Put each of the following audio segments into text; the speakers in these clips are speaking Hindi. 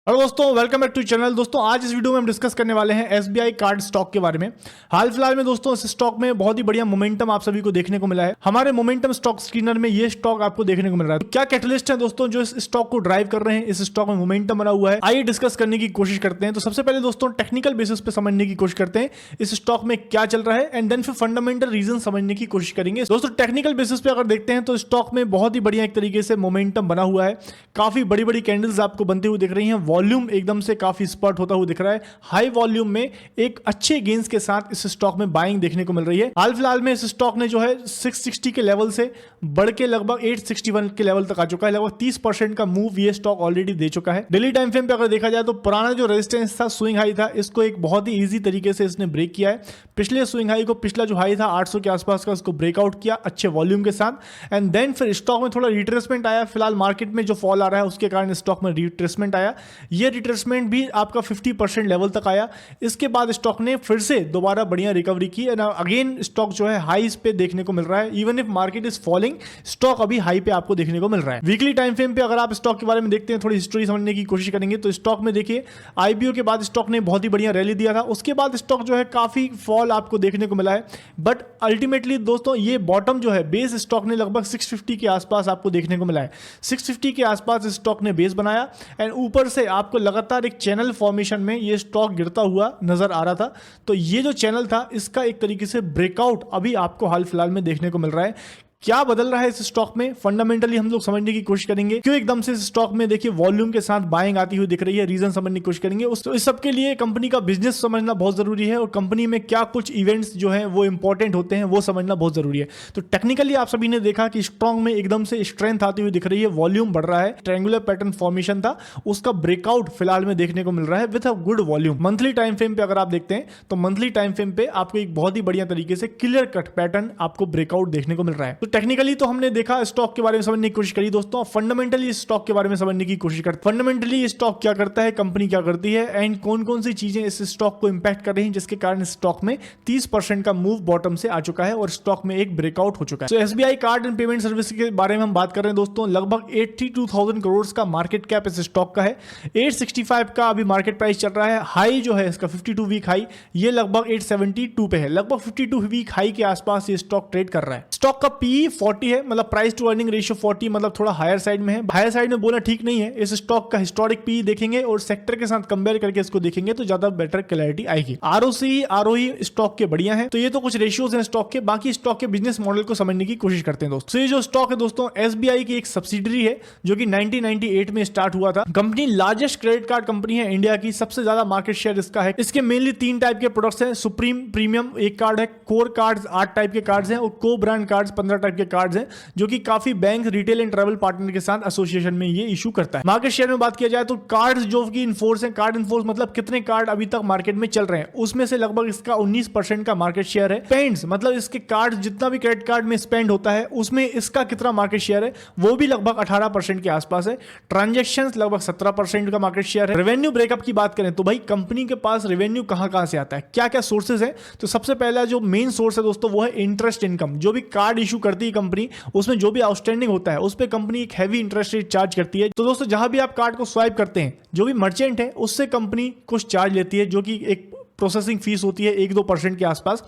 हेलो दोस्तों, वेलकम बैक टू चैनल। दोस्तों आज इस वीडियो में हम डिस्कस करने वाले हैं एसबीआई कार्ड स्टॉक के बारे में। हाल फिलहाल में दोस्तों इस स्टॉक में बहुत ही बढ़िया मोमेंटम आप सभी को देखने को मिला है। हमारे मोमेंटम स्टॉक स्क्रीनर में ये स्टॉक आपको देखने को मिल रहा है। तो क्या कैटलिस्ट है दोस्तों जो इस स्टॉक को ड्राइव कर रहे हैं, इस स्टॉक में मोमेंटम बना हुआ है, आइए डिस्कस करने की कोशिश करते हैं। तो सबसे पहले दोस्तों टेक्निकल बेसिस पे समझने की कोशिश करते हैं इस स्टॉक में क्या चल रहा है, एंड देन फिर फंडामेंटल रीजन समझने की कोशिश करेंगे। दोस्तों टेक्निकल बेसिस पे अगर देखते हैं तो स्टॉक में बहुत ही बढ़िया एक तरीके से मोमेंटम बना हुआ है। काफी बड़ी बड़ी कैंडल्स आपको बनते हुए दिख रही हैं। वॉल्यूम एकदम से काफी स्पर्ट होता हुआ दिख रहा है। हाई वॉल्यूम में एक अच्छे गेंस के साथ इस स्टॉक में बाइंग देखने को मिल रही है। हाल फिलहाल में इस स्टॉक ने जो है 660 के लेवल से बढ़ के लगभग 861 के लेवल तक आ चुका है। लगभग 30% का मूव ये स्टॉक ऑलरेडी दे चुका है। डेली टाइम फ्रेम पे अगर देखा जाए तो पुराना जो रेजिस्टेंस था, स्विंग हाई था, इसको एक बहुत ही इजी तरीके से इसने ब्रेक किया है। पिछले स्विंग हाई को, पिछला जो हाई था 800 के आसपास का, उसको ब्रेकआउट किया अच्छे वॉल्यूम के साथ, एंड देन फिर स्टॉक में थोड़ा रिट्रेसमेंट आया। फिलहाल मार्केट में जो फॉल आ रहा है उसके कारण स्टॉक में रिट्रेसमेंट आया। ये रिट्रेसमेंट भी आपका 50% लेवल तक आया। इसके बाद स्टॉक ने फिर से दोबारा बढ़िया रिकवरी की एंड अगेन स्टॉक जो है हाईज पे देखने को मिल रहा है। Even if market is falling, stock अभी हाई पे आपको देखने को मिल रहा है। वीकली टाइम फ्रेम पे अगर आप स्टॉक के बारे में देखते हैं, थोड़ी हिस्ट्री समझने की कोशिश करेंगे तो स्टॉक में देखिए आईपीओ के बाद स्टॉक ने बहुत ही बढ़िया रैली दिया था। उसके बाद स्टॉक जो है काफी फॉल आपको देखने को मिला है, बट अल्टीमेटली दोस्तों ये बॉटम जो है बेस स्टॉक ने लगभग 650 के आसपास आपको देखने को मिला है। 650 के आसपास स्टॉक ने बेस बनाया एंड ऊपर से आपको लगातार एक चैनल फॉर्मेशन में ये स्टॉक गिरता हुआ नजर आ रहा था। तो ये जो चैनल था इसका एक तरीके से ब्रेकआउट अभी आपको हाल फिलहाल में देखने को मिल रहा है। क्या बदल रहा है इस स्टॉक में, फंडामेंटली हम लोग समझने की कोशिश करेंगे। क्यों एकदम से इस स्टॉक में देखिए वॉल्यूम के साथ बाइंग आती हुई दिख रही है, रीजन समझने की कोशिश करेंगे। तो इस सब के लिए कंपनी का बिजनेस समझना बहुत जरूरी है और कंपनी में क्या कुछ इवेंट्स जो है वो इंपॉर्टेंट होते हैं वो समझना बहुत जरूरी है। तो टेक्निकली आप सभी ने देखा कि स्टॉक में एकदम से स्ट्रेंथ आती हुई दिख रही है, वॉल्यूम बढ़ रहा है। ट्रायंगुलर पैटर्न फॉर्मेशन था, उसका ब्रेकआउट फिलहाल में देखने को मिल रहा है with a good volume. Monthly time frame पे अगर आप देखते हैं तो मंथली टाइम फ्रेम पे आपको एक बहुत ही बढ़िया तरीके से क्लियर कट पैटर्न आपको ब्रेकआउट देखने को मिल रहा है। तो टेक्निकली तो हमने देखा, स्टॉक के बारे में समझने की कोशिश करी दोस्तों। फंडामेंटली स्टॉक के बारे में समझने की कोशिश करते हैं। फंडामेंटली स्टॉक क्या करता है, कंपनी क्या करती है, एंड कौन कौन सी चीजें इस स्टॉक को इंपैक्ट कर रही हैं जिसके कारण स्टॉक में 30% का मूव बॉटम से आ चुका है और स्टॉक में एक ब्रेकआउट हो चुका है। तो SBI card and payment service के बारे में हम बात कर रहे हैं दोस्तों। लगभग 82,000 करोड़ का मार्केट कैप इस स्टॉक का है। 865 का अभी मार्केट प्राइस चल रहा है। हाई जो है इसका 52 वीक हाई, ये लगभग 872 पे है। लगभग 52 वीक हाई के आसपास ये स्टॉक ट्रेड कर रहा है। स्टॉक का पी 40 है, मतलब प्राइस टू अर्निंग रेशियो 40, मतलब थोड़ा हायर साइड में है। हायर साइड में बोलना ठीक नहीं है। इस स्टॉक का हिस्टोरिक पी देखेंगे और सेक्टर के साथ कंपेयर करके इसको देखेंगे तो ज्यादा बेटर क्लैरिटी आएगी। आरओसी आरओई स्टॉक के बढ़िया है। तो ये तो कुछ रेशियोज हैं स्टॉक के। बाकी स्टॉक के बिजनेस मॉडल को समझने की कोशिश करते हैं दोस्तों। तो ये जो स्टॉक है दोस्तों एसबीआई की एक सब्सिडरी है जो कि 1998 में स्टार्ट हुआ था। Company largest credit card company है इंडिया की, सबसे ज्यादा मार्केट शेयर इसका है। इसके मेनली 3 टाइप के प्रोडक्ट्स हैं। सुप्रीम प्रीमियम एक कार्ड है, कोर कार्ड्स 8 टाइप के कार्ड्स हैं और को ब्रांड कार्ड्स 15 टाइप के कार्ड्स हैं जो कि काफी bank, retail and travel partner के साथ एसोसिएशन में ये इशू करता है। मार्केट शेयर में बात किया जाए तो कार्ड्स जो कि इनफोर्स हैं, कार्ड इनफोर्स मतलब कितने कार्ड अभी तक मार्केट में चल रहे हैं, उसमें से लगभग इसका 19% का मार्केट शेयर है। स्पेंड्स मतलब इसके कार्ड जितना भी क्रेडिट कार्ड में स्पेंड होता है उसमें इसका कितना मार्केट शेयर है, वो भी लगभग 18% के आसपास है। ट्रांजैक्शंस लगभग 17% का मार्केट शेयर है। रेवेन्यू ब्रेकअप की बात करें तो भाई कंपनी के पास रेवेन्यू कहां से आता है, क्या क्या सोर्सेज है। तो सबसे पहला जो मेन सोर्स है दोस्तों वो है इंटरेस्ट इनकम। जो भी कार्ड इशू करती है कंपनी, उसमें जो भी आउटस्टैंडिंग होता है उस पे कंपनी एक हैवी इंटरेस्ट रेट चार्ज करती है। तो दोस्तों जहां भी आप कार्ड को स्वाइप करते हैं, जो भी मर्चेंट है उससे कंपनी कुछ चार्ज लेती है जो कि एक प्रोसेसिंग फीस होती है 1-2% के आसपास।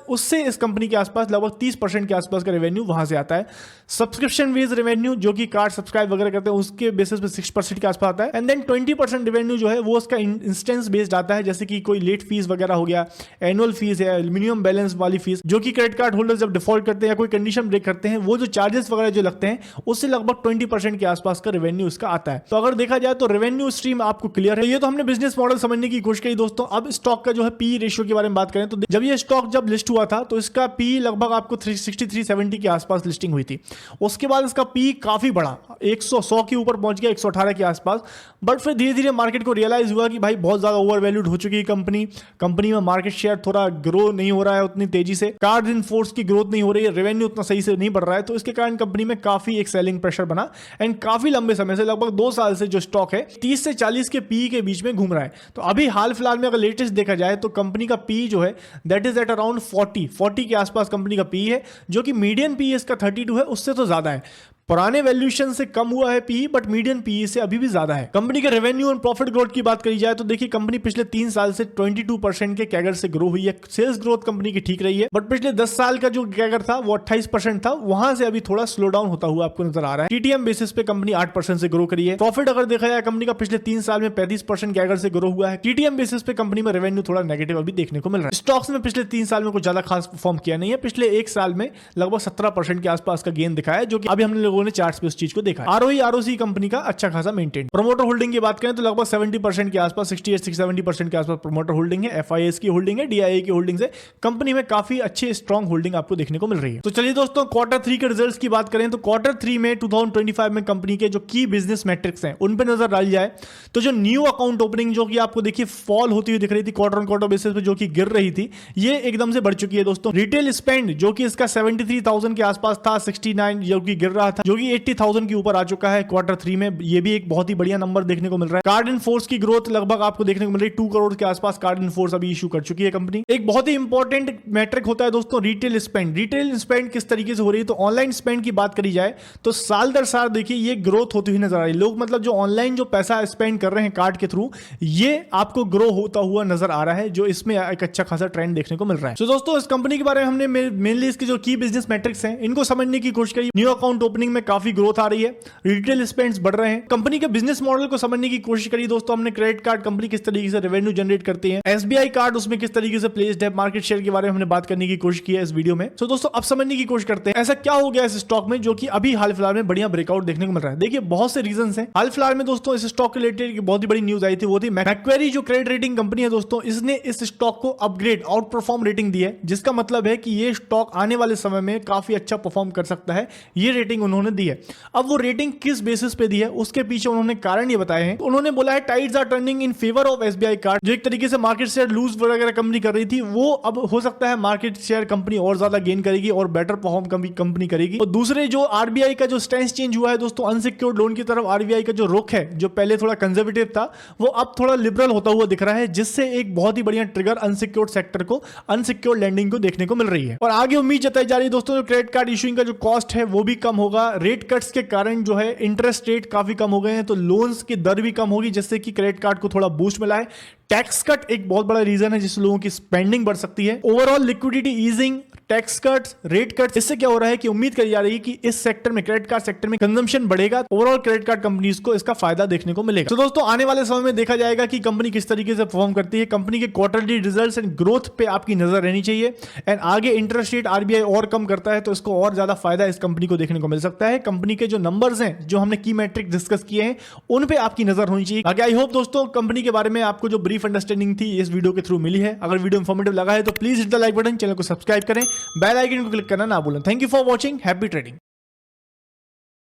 उससे इस कंपनी के आसपास लगभग 30% के आसपास का रेवेन्यू वहां से आता है। सब्सक्रिप्शन बेस्ड रेवेन्यू जो कि कार्ड सब्सक्राइब वगैरह करते हैं उसके बेसिस पे 6% के आसपास आता है। एंड देन 20% रेवेन्यू जो है वो उसका इंस्टेंस बेस्ड आता है, जैसे कि कोई लेट फीस वगैरह हो गया, एनुअल फीस है, मिनिमम बैलेंस वाली फीस, जो कि क्रेडिट कार्ड होल्डर जब डिफॉल्ट करते हैं या कोई कंडीशन ब्रेक करते हैं, वो जो चार्जेस वगैरह जो लगते हैं उससे लगभग 20% के आसपास का रेवेन्यू इसका आता है। तो अगर देखा जाए तो रेवेन्यू स्ट्रीम आपको क्लियर है। ये तो हमने बिजनेस मॉडल समझने की कोशिश की दोस्तों। अब स्टॉक का जो है पी रेशियो के बारे में बात करें तो जब ये स्टॉक जब लिस्ट हुआ था तो इसका पी लगभग आपको 360-370 के आसपास लिस्टिंग हुई थी। उसके बाद इसका पी काफी बढ़ा, 100 के ऊपर पहुंच गया, 118 के आसपास। बट फिर धीरे धीरे मार्केट को रियलाइज हुआ कि भाई बहुत ज्यादा ओवर वैल्यूड हो चुकी है कंपनी में मार्केट शेयर थोड़ा ग्रो नहीं हो रहा है उतनी तेजी से, कार्ड इन फोर्स की ग्रोथ नहीं हो रही है, रेवेन्यू उतना सही से नहीं बढ़ रहा है। तो इसके कारण कंपनी में काफी एक सेलिंग प्रेशर बना एंड काफी लंबे समय से लगभग 2 साल से जो स्टॉक है 30 से 40 के पी के बीच में घूम रहा है। तो अभी हाल फिलहाल में अगर लेटेस्ट देखा जाए तो कंपनी का पी जो है दैट इज एट अराउंड 40 के आसपास कंपनी का पी है, जो कि मीडियन पी इसका 32 है, उससे तो ज्यादा है। पुराने वैल्यूएशन से कम हुआ है पीई, बट मीडियन पीई से अभी भी ज्यादा है। कंपनी के रेवेन्यू और प्रॉफिट ग्रोथ की बात करी जाए तो देखिए कंपनी पिछले 3 साल से 22% के कैगर से ग्रो हुई है। सेल्स ग्रोथ कंपनी की ठीक रही है, बट पिछले 10 साल का जो कैगर था वो 28% था, वहां से अभी थोड़ा स्लो डाउन होता हुआ आपको नजर आ रहा है। टीटीएम बेसिस पे कंपनी 8% से ग्रो करी है। प्रॉफिट अगर देखा जाए कंपनी का पिछले 3 साल में 35% कैगर से ग्रो हुआ है। टीटीएम बेसिस पे कंपनी में रेवेन्यू थोड़ा नेगेटिव अभी देखने को मिल रहा है। स्टॉक्स में पिछले 3 साल में कुछ ज्यादा खास परफॉर्म किया नहीं है। पिछले 1 साल में लगभग 17% के आसपास का गेन दिखाया है, जो कि अभी हमने लोगों ने चार्ट्स पे उस चीज को देखा है। आरओई आरओसी कंपनी का अच्छा खासा मेंटेन। प्रमोटर होल्डिंग की बात करें तो लगभग 70% के आसपास, 68-70% के आसपास प्रमोटर होल्डिंग है। एफआईएस की होल्डिंग है, डीआईए की होल्डिंग है। कंपनी में काफी अच्छे स्ट्रॉन्ग होल्डिंग आपको देखने को मिल रही है। तो चलिए दोस्तों, क्वार्टर 3 के रिजल्ट्स की बात करें तो क्वार्टर 3 में 2025 में कंपनी के जो की बिजनेस मैट्रिक्स हैं उन पर नजर डाली जाए तो जो न्यू अकाउंट ओपनिंग जो कि आपको देखिए फॉल होती हुई दिख रही थी क्वार्टर ऑन क्वार्टर बेसिस पे, जो कि गिर रही थी, ये एकदम से बढ़ चुकी है दोस्तों। रिटेल स्पेंड जो कि इसका 73,000 के आसपास था, 69 जो कि गिर रहा था, जो कि 80,000 के ऊपर आ चुका है क्वार्टर 3 में। ये भी एक बहुत ही बढ़िया नंबर देखने को मिल रहा है। कार्ड इन फोर्स की ग्रोथ लगभग आपको देखने को मिल रही है, 2 करोड़ के आसपास कार्ड इन फोर्स अभी इशू कर चुकी है कंपनी। एक बहुत ही इंपॉर्टेंट मैट्रिक होता है दोस्तों रिटेल स्पेंड। रिटेल स्पेंड किस तरीके से हो रही है तो ऑनलाइन स्पेंड की बात करी जाए तो साल दर साल देखिए ये ग्रोथ होती हुई नजर आ रही है। लोग मतलब जो ऑनलाइन जो पैसा स्पेंड कर रहे हैं कार्ड के थ्रू, ये आपको ग्रो होता हुआ नजर आ रहा है, जो इसमें एक अच्छा खासा ट्रेंड देखने को मिल रहा है। तो दोस्तों, इस कंपनी के बारे में हमने मेनली इसके जो की बिजनेस मैट्रिक्स हैं इनको समझने की कोशिश करी। न्यू अकाउंट ओपनिंग में काफी ग्रोथ आ रही है, रिटेल स्पेंड्स बढ़ रहे हैं। कंपनी के बिजनेस मॉडल को समझने की कोशिश करी दोस्तों हमने। क्रेडिट कार्ड कंपनी किस तरीके से रेवेन्यू जनरेट करती है, एसबीआई कार्ड उसमें किस तरीके से प्लेस्ड है, मार्केट शेयर के बारे में हमने बात करने की कोशिश की है इस वीडियो में। तो दोस्तों, अब समझने की कोशिश करते हैं ऐसा क्या हो गया इस स्टॉक में जो कि अभी हाल फिलहाल में बढ़िया ब्रेकआउट देखने को मिल रहा है। देखिए बहुत से रीजंस हैं। हाल फिलहाल में दोस्तों इस स्टॉक के रिलेटेड बहुत ही बड़ी न्यूज आई थी, वो थी मैक्वेरी जो क्रेडिट रेटिंग कंपनी है दोस्तों, इसने इस स्टॉक को अपग्रेड आउट परफॉर्म रेटिंग दी है, जिसका मतलब है कि ये स्टॉक आने वाले समय में काफी अच्छा परफॉर्म कर सकता है। ये रेटिंग उन्होंने दी है। अब वो रेटिंग किस बेसिस पे दी है उसके पीछे उन्होंने कारण ये बताए हैं। उन्होंने बोला है tides are turning in favour of SBI card, जो एक तरीके से मार्केट शेयर लूज वगैरह कंपनी कर रही थी, वो अब हो सकता है मार्केट शेयर कंपनी और ज्यादा गेन करेगी और बेटर परफॉर्म कंपनी करेगी। और दूसरे जो आरबीआई का जो स्टैंस चेंज हुआ है दोस्तों अनसिक्योर्ड लोन की तरफ, आरबीआई का जो रुख है जो पहले थोड़ा कंजर्वेटिव था वो अब थोड़ा लिबरल होता हुआ दिख रहा है, जिससे एक बहुत ही बढ़िया ट्रिगर अनसिक्योर्ड सेक्टर को, अनसिक्योर्ड लैंडिंग को देखने को मिल रही है। और आगे उम्मीद जताई जा रही है दोस्तों जो क्रेडिट कार्ड इशूइंग का जो कॉस्ट है वो भी कम होगा। रेट कट्स के कारण जो है इंटरेस्ट रेट काफी कम हो गए हैं, तो लोन्स की दर भी कम होगी, जिससे कि क्रेडिट कार्ड को थोड़ा बूस्ट मिला है। टैक्स कट एक बहुत बड़ा रीजन है जिससे लोगों की स्पेंडिंग बढ़ सकती है। Overall liquidity easing, tax cuts, rate cuts, इससे क्या हो रहा है कि उम्मीद करी जा रही है कि इस सेक्टर में, क्रेडिट कार्ड सेक्टर में कंजम्पशन बढ़ेगा, ओवरऑल क्रेडिट कार्ड कंपनीज को इसका फायदा देखने को मिलेगा। तो दोस्तों आने वाले समय में देखा जाएगा कि कंपनी किस तरीके से परफॉर्म करती है। कंपनी के क्वार्टरली रिजल्ट्स एंड ग्रोथ पे आपकी नजर रहनी चाहिए। एंड आगे इंटरेस्ट रेट आरबीआई और कम करता है तो इसको और ज्यादा फायदा इस कंपनी को देखने को मिल सकता है। कंपनी के जो नंबर्स हैं, जो हमने की मैट्रिक डिस्कस किए हैं, उन पे आपकी नजर होनी चाहिए। आगे आई होप दोस्तों कंपनी के बारे में आपको जो ब्रीफ अंडरस्टैंडिंग थी इस वीडियो के थ्रू मिली है। अगर वीडियो इंफॉर्मेटिव लगा है तो please hit the like button, channel को सब्सक्राइब करें, बेल आइकन को क्लिक करना ना भूलें। Thank you for watching, happy trading.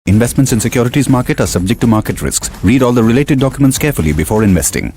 Investments in securities market are subject to market risks. Read all the related documents carefully before investing.